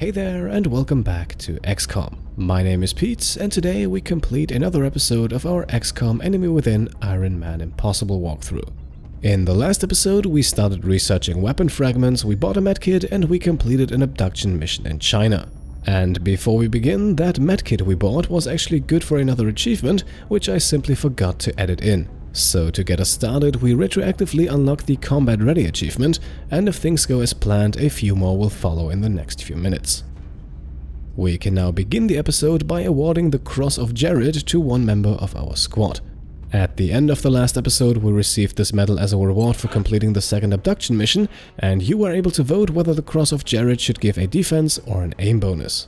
Hey there and welcome back to XCOM. My name is Pete and today we complete another episode of our XCOM Enemy Within Ironman Impossible walkthrough. In the last episode we started researching weapon fragments, we bought a medkit and we completed an abduction mission in China. And before we begin, that medkit we bought was actually good for another achievement, which I simply forgot to edit in. So to get us started, we retroactively unlock the Combat Ready achievement, and if things go as planned, a few more will follow in the next few minutes. We can now begin the episode by awarding the Cross of Jared to one member of our squad. At the end of the last episode, we received this medal as a reward for completing the second abduction mission, and you were able to vote whether the Cross of Jared should give a defense or an aim bonus.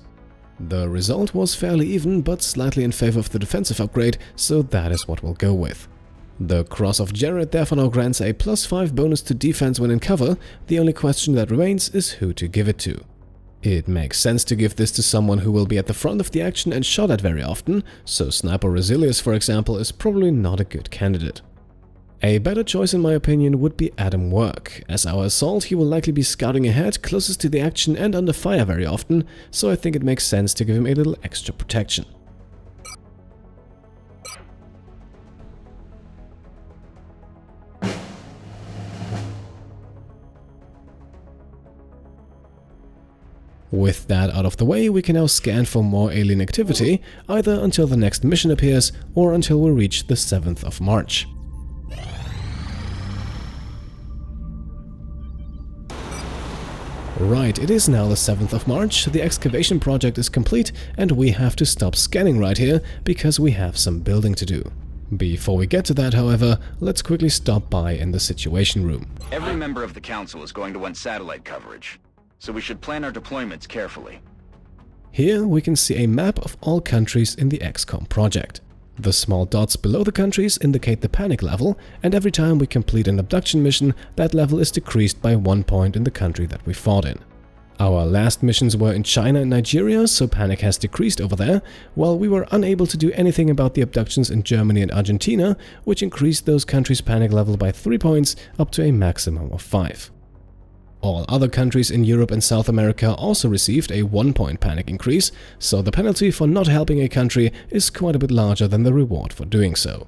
The result was fairly even, but slightly in favor of the defensive upgrade, so that is what we'll go with. The Cross of Jared therefore now grants a +5 bonus to defense when in cover. The only question that remains is who to give it to. It makes sense to give this to someone who will be at the front of the action and shot at very often, so Sniper Rosilius, for example, is probably not a good candidate. A better choice in my opinion would be Adam Work. As our assault, he will likely be scouting ahead, closest to the action and under fire very often, so I think it makes sense to give him a little extra protection. With that out of the way, we can now scan for more alien activity, either until the next mission appears or until we reach the 7th of March. Right, it is now the 7th of March, the excavation project is complete and we have to stop scanning right here because we have some building to do. Before we get to that, however, let's quickly stop by in the Situation Room. Every member of the council is going to want satellite coverage, so we should plan our deployments carefully. Here we can see a map of all countries in the XCOM project. The small dots below the countries indicate the panic level, and every time we complete an abduction mission, that level is decreased by 1 point in the country that we fought in. Our last missions were in China and Nigeria, so panic has decreased over there, while we were unable to do anything about the abductions in Germany and Argentina, which increased those countries' panic level by 3 points up to a maximum of 5. All other countries in Europe and South America also received a 1-point panic increase, so the penalty for not helping a country is quite a bit larger than the reward for doing so.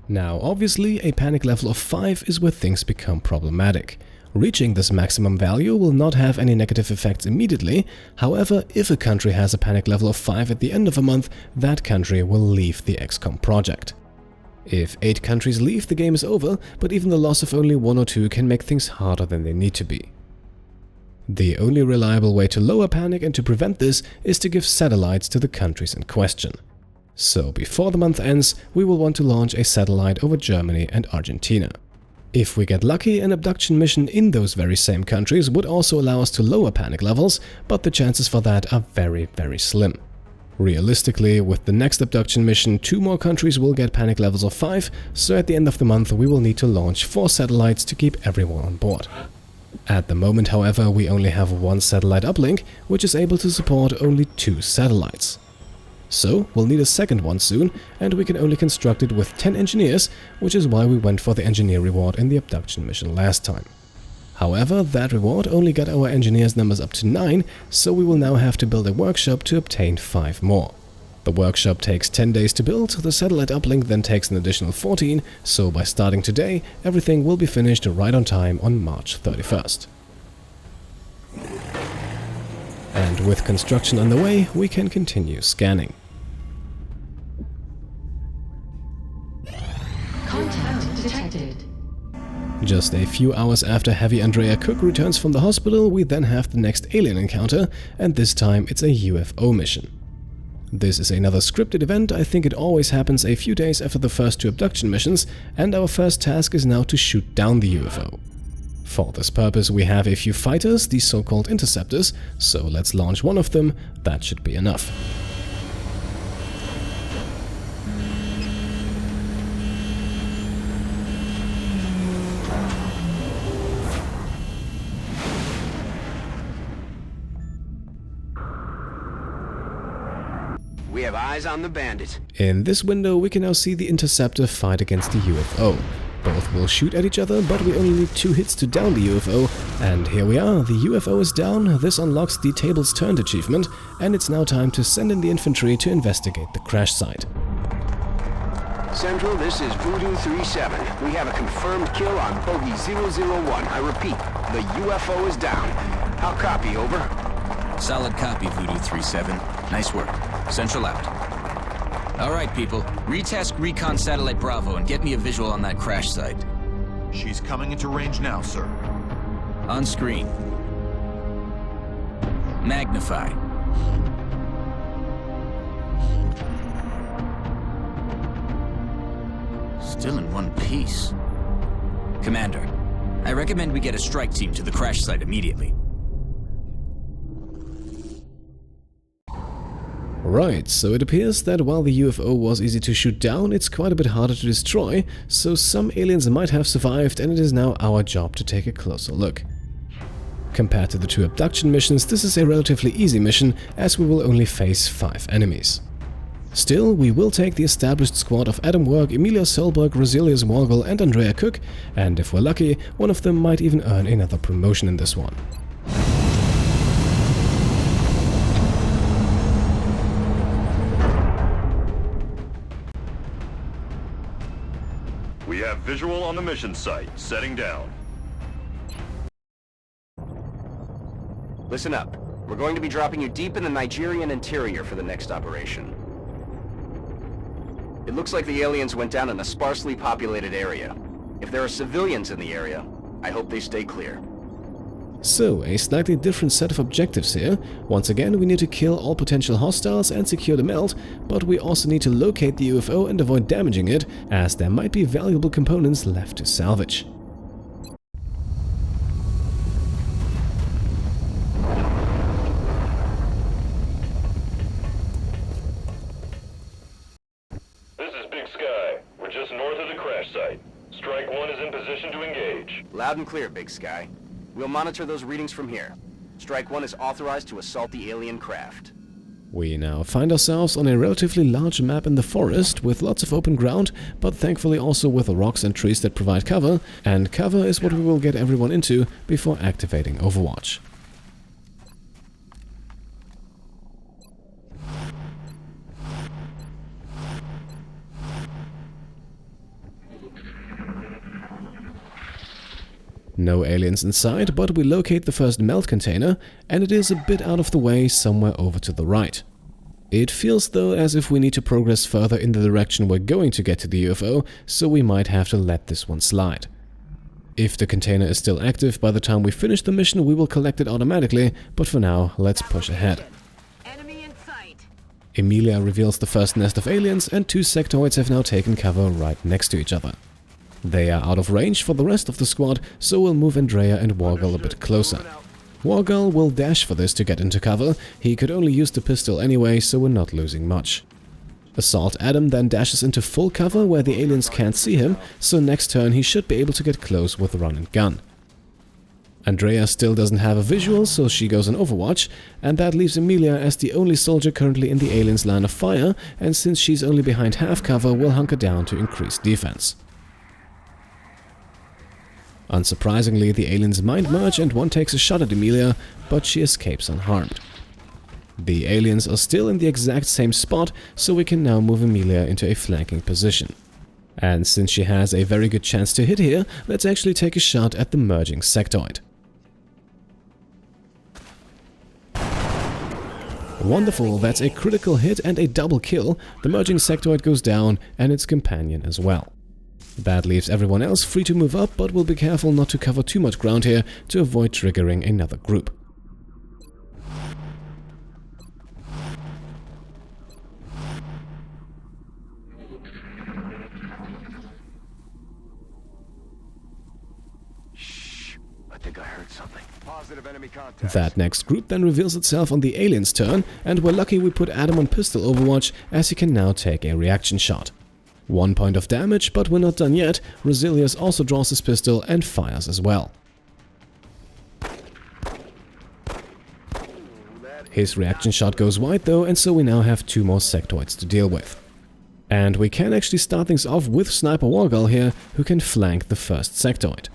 Now, obviously, a panic level of 5 is where things become problematic. Reaching this maximum value will not have any negative effects immediately, however, if a country has a panic level of 5 at the end of a month, that country will leave the XCOM project. If 8 countries leave, the game is over, but even the loss of only 1 or 2 can make things harder than they need to be. The only reliable way to lower panic and to prevent this is to give satellites to the countries in question. So before the month ends, we will want to launch a satellite over Germany and Argentina. If we get lucky, an abduction mission in those very same countries would also allow us to lower panic levels, but the chances for that are very, very slim. Realistically, with the next abduction mission, 2 more countries will get panic levels of 5, so at the end of the month we will need to launch 4 satellites to keep everyone on board. At the moment, however, we only have 1 satellite uplink, which is able to support only 2 satellites. So we'll need a second one soon, and we can only construct it with 10 engineers, which is why we went for the engineer reward in the abduction mission last time. However, that reward only got our engineers numbers up to 9, so we will now have to build a workshop to obtain 5 more. The workshop takes 10 days to build, the satellite uplink then takes an additional 14, so by starting today, everything will be finished right on time on March 31st. And with construction underway, we can continue scanning. Contact detected. Just a few hours after Heavy Andrea Cook returns from the hospital, we then have the next alien encounter, and this time it's a UFO mission. This is another scripted event. I think it always happens a few days after the first 2 abduction missions, and our first task is now to shoot down the UFO. For this purpose we have a few fighters, these so-called Interceptors, so let's launch one of them, that should be enough. We have eyes on the bandit. In this window we can now see the Interceptor fight against the UFO. Both will shoot at each other, but we only need 2 hits to down the UFO, and here we are, the UFO is down. This unlocks the Tables Turned achievement, and it's now time to send in the infantry to investigate the crash site. Central, this is Voodoo 37. We have a confirmed kill on bogey 001. I repeat, the UFO is down. I'll copy, over. Solid copy, Voodoo 37. Nice work. Central out. All right, people. Retask Recon Satellite Bravo and get me a visual on that crash site. She's coming into range now, sir. On screen. Magnify. Still in one piece. Commander, I recommend we get a strike team to the crash site immediately. Right, so it appears that while the UFO was easy to shoot down, it's quite a bit harder to destroy, so some aliens might have survived, and it is now our job to take a closer look. Compared to the 2 abduction missions, this is a relatively easy mission, as we will only face 5 enemies. Still, we will take the established squad of Adam Work, Emilia Solberg, Rosilius Wargull and Andrea Cook, and if we're lucky, one of them might even earn another promotion in this one. We have visual on the mission site. Setting down. Listen up. We're going to be dropping you deep in the Nigerian interior for the next operation. It looks like the aliens went down in a sparsely populated area. If there are civilians in the area, I hope they stay clear. So, a slightly different set of objectives here. Once again, we need to kill all potential hostiles and secure the melt, but we also need to locate the UFO and avoid damaging it, as there might be valuable components left to salvage. This is Big Sky. We're just north of the crash site. Strike 1 is in position to engage. Loud and clear, Big Sky. We'll monitor those readings from here. Strike 1 is authorized to assault the alien craft. We now find ourselves on a relatively large map in the forest with lots of open ground, but thankfully also with rocks and trees that provide cover, and cover is what we will get everyone into before activating Overwatch. No aliens in sight, but we locate the first melt container, and it is a bit out of the way somewhere over to the right. It feels though as if we need to progress further in the direction we're going to get to the UFO, so we might have to let this one slide. If the container is still active by the time we finish the mission, we will collect it automatically, but for now, let's push ahead. Enemy in sight. Emilia reveals the first nest of aliens, and 2 sectoids have now taken cover right next to each other. They are out of range for the rest of the squad, so we'll move Andrea and Wargull a bit closer. Wargull will dash for this to get into cover. He could only use the pistol anyway, so we're not losing much. Assault Adam then dashes into full cover where the aliens can't see him, so next turn he should be able to get close with run and gun. Andrea still doesn't have a visual, so she goes on Overwatch, and that leaves Emilia as the only soldier currently in the aliens' line of fire, and since she's only behind half cover, we'll hunker down to increase defense. Unsurprisingly, the aliens mind merge and one takes a shot at Emilia, but she escapes unharmed. The aliens are still in the exact same spot, so we can now move Emilia into a flanking position. And since she has a very good chance to hit here, let's actually take a shot at the merging sectoid. Wonderful, that's a critical hit and a double kill. The merging sectoid goes down and its companion as well. That leaves everyone else free to move up, but we'll be careful not to cover too much ground here to avoid triggering another group. Shh, I think I heard something. Positive enemy contact. That next group then reveals itself on the alien's turn, and we're lucky we put Adam on pistol overwatch, as he can now take a reaction shot. 1 point of damage, but we're not done yet. Rosilius also draws his pistol and fires as well. His reaction shot goes wide though, and so we now have 2 more sectoids to deal with. And we can actually start things off with Sniper Wargull here, who can flank the first sectoid.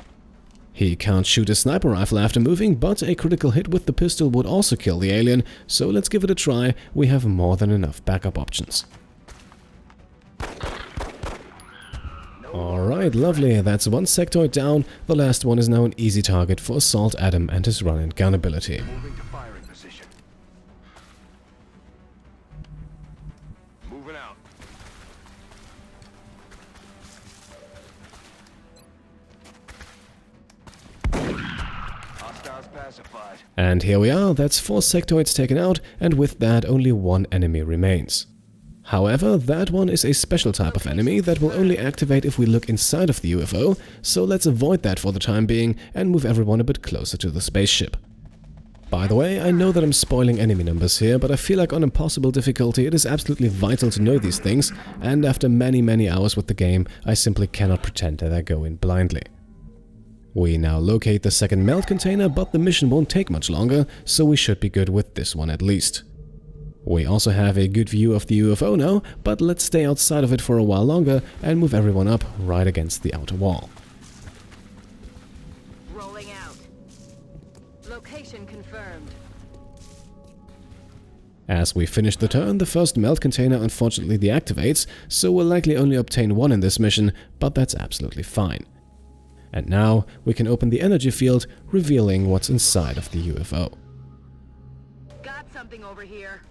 He can't shoot a sniper rifle after moving, but a critical hit with the pistol would also kill the alien, so let's give it a try. We have more than enough backup options. Alright, lovely, that's one sectoid down. The last one is now an easy target for Assault Adam and his run and gun ability. Moving to firing position. Moving out. Hostiles pacified. And here we are, that's 4 sectoids taken out, and with that only 1 enemy remains. However, that one is a special type of enemy that will only activate if we look inside of the UFO, so let's avoid that for the time being and move everyone a bit closer to the spaceship. By the way, I know that I'm spoiling enemy numbers here, but I feel like on impossible difficulty it is absolutely vital to know these things, and after many hours with the game, I simply cannot pretend that I go in blindly. We now locate the second melt container, but the mission won't take much longer, so we should be good with this one at least. We also have a good view of the UFO now, but let's stay outside of it for a while longer and move everyone up right against the outer wall. Rolling out. Location confirmed. As we finish the turn, the first melt container unfortunately deactivates, so we'll likely only obtain 1 in this mission, but that's absolutely fine. And now we can open the energy field, revealing what's inside of the UFO. Got something over here.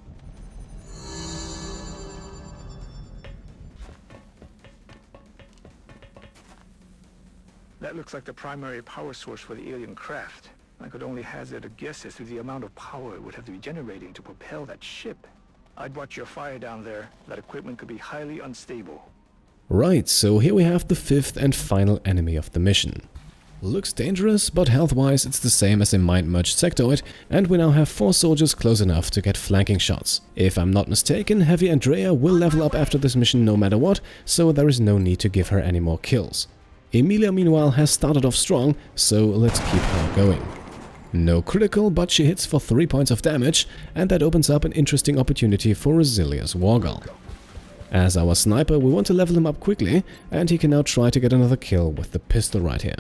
That looks like the primary power source for the alien craft. I could only hazard a guess as to the amount of power it would have to be generating to propel that ship. I'd watch your fire down there. That equipment could be highly unstable. Right, so here we have the 5th and final enemy of the mission. Looks dangerous, but health-wise it's the same as a mind-merged sectoid, and we now have 4 soldiers close enough to get flanking shots. If I'm not mistaken, Heavy Andrea will level up after this mission no matter what, so there is no need to give her any more kills. Emilia meanwhile has started off strong, so let's keep her going. No critical, but she hits for 3 points of damage, and that opens up an interesting opportunity for Rosilius Wargull. As our sniper, we want to level him up quickly, and he can now try to get another kill with the pistol right here.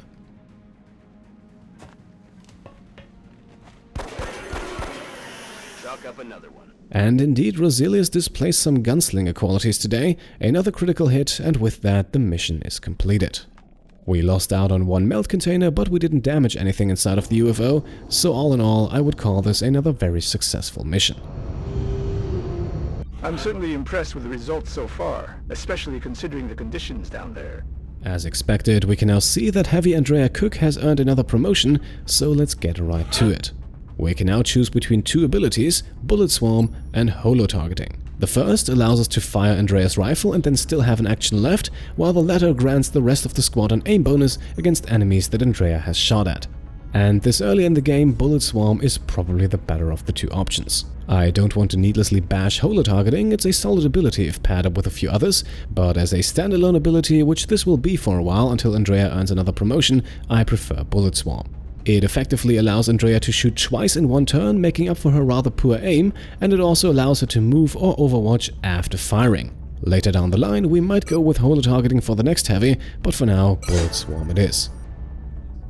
Chalk up another one. And indeed, Rosilius displays some gunslinger qualities today, another critical hit, and with that the mission is completed. We lost out on 1 melt container, but we didn't damage anything inside of the UFO, so all in all I would call this another very successful mission. I'm certainly impressed with the results so far, especially considering the conditions down there. As expected, we can now see that Heavy Andrea Cook has earned another promotion, so let's get right to it. We can now choose between 2 abilities, Bullet Swarm and Holo Targeting. The first allows us to fire Andrea's rifle and then still have an action left, while the latter grants the rest of the squad an aim bonus against enemies that Andrea has shot at. And this early in the game, Bullet Swarm is probably the better of the 2 options. I don't want to needlessly bash Holo Targeting, it's a solid ability if paired up with a few others, but as a standalone ability, which this will be for a while until Andrea earns another promotion, I prefer Bullet Swarm. It effectively allows Andrea to shoot twice in 1 turn, making up for her rather poor aim, and it also allows her to move or overwatch after firing. Later down the line, we might go with Holo Targeting for the next heavy, but for now, Bullet Swarm it is.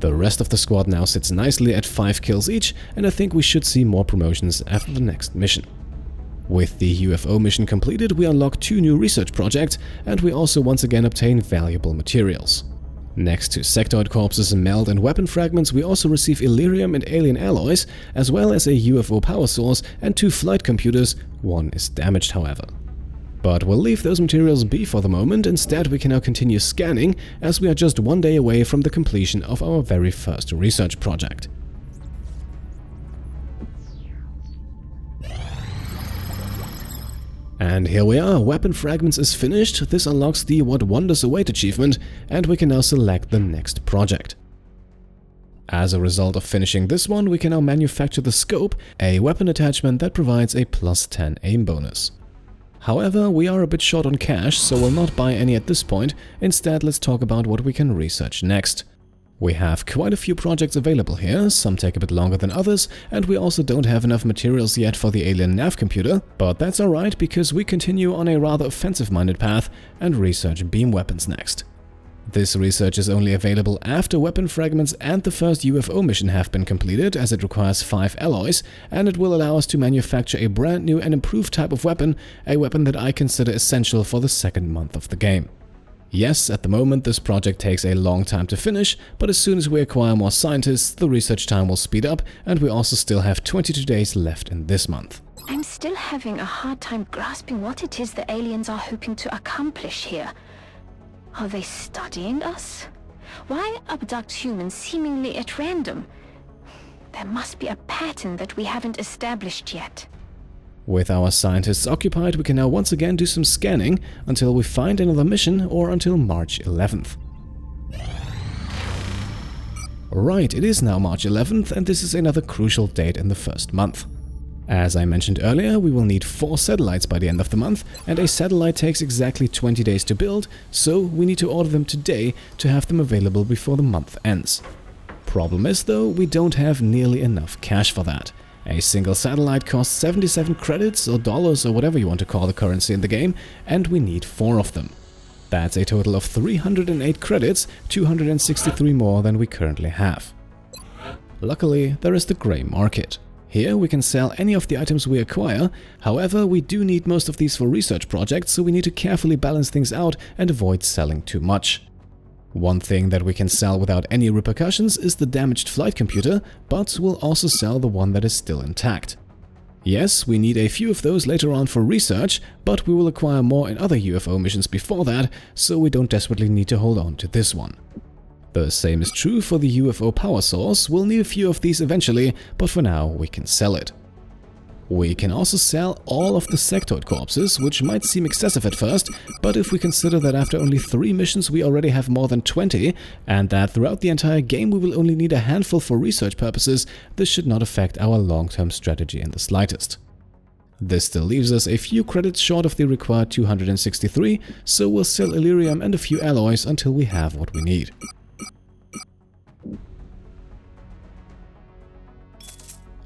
The rest of the squad now sits nicely at 5 kills each, and I think we should see more promotions after the next mission. With the UFO mission completed, we unlock 2 new research projects, and we also once again obtain valuable materials. Next to sectoid corpses, meld and weapon fragments, we also receive Illyrium and alien alloys, as well as a UFO power source and 2 flight computers. 1 is damaged, however. But we'll leave those materials be for the moment. Instead, we can now continue scanning, as we are just 1 day away from the completion of our very first research project. And here we are, Weapon Fragments is finished. This unlocks the What Wonders Await achievement, and we can now select the next project. As a result of finishing this one, we can now manufacture the Scope, a weapon attachment that provides a +10 aim bonus. However, we are a bit short on cash, so we'll not buy any at this point. Instead, let's talk about what we can research next. We have quite a few projects available here, some take a bit longer than others, and we also don't have enough materials yet for the alien nav computer, but that's alright because we continue on a rather offensive-minded path and research beam weapons next. This research is only available after weapon fragments and the first UFO mission have been completed, as it requires 5 alloys, and it will allow us to manufacture a brand new and improved type of weapon, a weapon that I consider essential for the second month of the game. Yes, at the moment this project takes a long time to finish, but as soon as we acquire more scientists, the research time will speed up, and we also still have 22 days left in this month. I'm still having a hard time grasping what it is the aliens are hoping to accomplish here. Are they studying us? Why abduct humans seemingly at random? There must be a pattern that we haven't established yet. With our scientists occupied, we can now once again do some scanning until we find another mission or until March 11th. Right, it is now March 11th and this is another crucial date in the first month. As I mentioned earlier, we will need 4 satellites by the end of the month, and a satellite takes exactly 20 days to build, so we need to order them today to have them available before the month ends. Problem is though, we don't have nearly enough cash for that. A single satellite costs 77 credits or dollars or whatever you want to call the currency in the game, and we need 4 of them. That's a total of 308 credits, 263 more than we currently have. Luckily, there is the grey market. Here we can sell any of the items we acquire, however we do need most of these for research projects, so we need to carefully balance things out and avoid selling too much. One thing that we can sell without any repercussions is the damaged flight computer, but we'll also sell the one that is still intact. Yes, we need a few of those later on for research, but we will acquire more in other UFO missions before that, so we don't desperately need to hold on to this one. The same is true for the UFO power source. We'll need a few of these eventually, but for now we can sell it. We can also sell all of the sectoid corpses, which might seem excessive at first, but if we consider that after only 3 missions we already have more than 20, and that throughout the entire game we will only need a handful for research purposes, this should not affect our long-term strategy in the slightest. This still leaves us a few credits short of the required 263, so we'll sell Illyrium and a few alloys until we have what we need.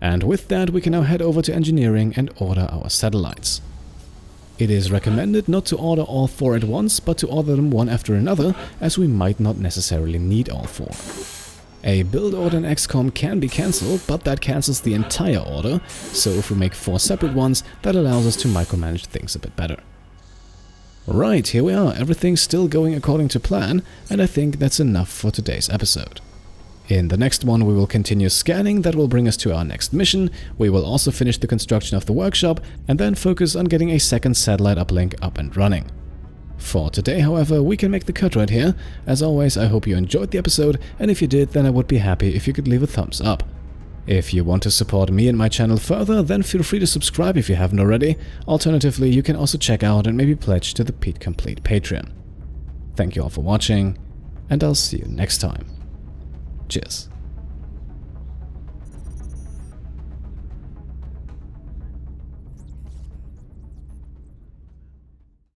And with that, we can now head over to engineering and order our satellites. It is recommended not to order all 4 at once, but to order them one after another, as we might not necessarily need all 4. A build order in XCOM can be cancelled, but that cancels the entire order, so if we make 4 separate ones, that allows us to micromanage things a bit better. Right, here we are, everything's still going according to plan, and I think that's enough for today's episode. In the next one we will continue scanning, that will bring us to our next mission. We will also finish the construction of the workshop and then focus on getting a second satellite uplink up and running. For today, however, we can make the cut right here. As always, I hope you enjoyed the episode, and if you did, then I would be happy if you could leave a thumbs up. If you want to support me and my channel further, then feel free to subscribe if you haven't already. Alternatively, you can also check out and maybe pledge to the Pete Complete Patreon. Thank you all for watching, and I'll see you next time. Cheers.